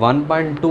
1.2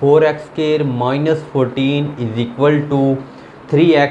4x² - 14 = 3x۔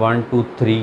1 2 3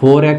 4x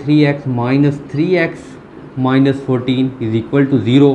3x - 3x - 14 = 0۔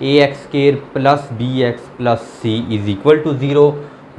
ax² + bx + c = 0۔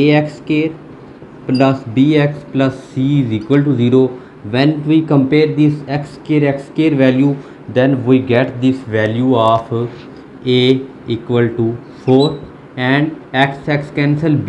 ax² + bx + c = 0۔ when we compare this x² value, then we get this value of a = 4 and x cancel b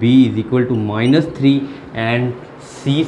b = -3 and c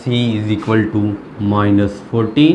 c = -14۔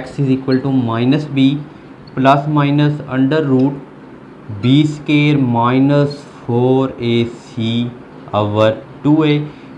x = -b ± √b² - 4ac/2a۔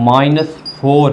-4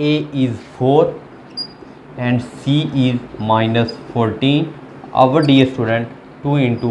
a is 4 and c is -14۔ our dear student 2 into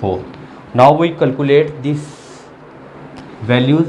4۔ now we calculate this values۔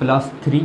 +3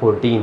14،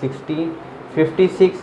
16 56۔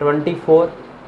24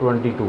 22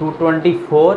224۔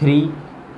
3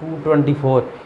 224،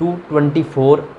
224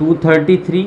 233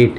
8۔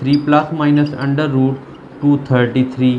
3 ± √233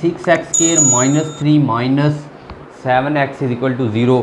6x² - 3 - 7x = 0۔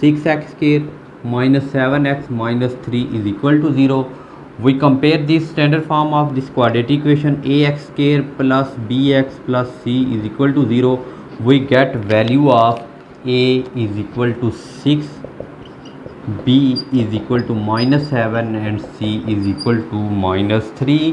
6x² - 7x - 3 = 0۔ we compare this standard form of this quadratic equation ax² + bx + c = 0۔ we get value of a = 6، b = -7 and c = -3۔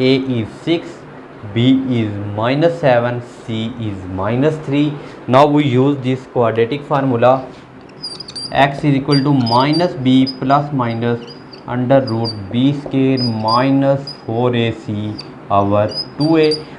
a is 6 b is -7 c is -3۔ now we use this quadratic formula x = -b ± √b² - 4ac/2a۔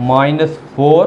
-4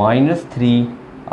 -3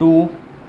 2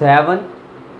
7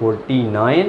49.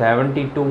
72.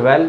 12.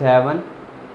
7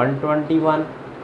121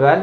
12.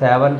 7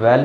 12.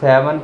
7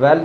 12.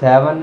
7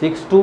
6 2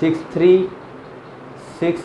6 3 6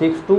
6 2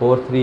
4 3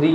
3.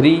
3.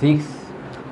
6.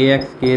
ax²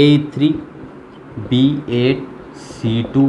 a3 b8 c2.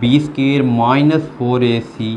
b² -4ac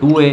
2a.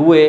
2a.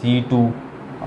c2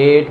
8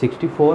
64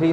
3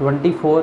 24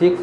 6.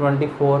24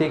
6.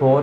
4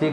6.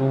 2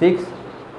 6.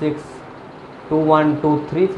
6 2 1 2 3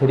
3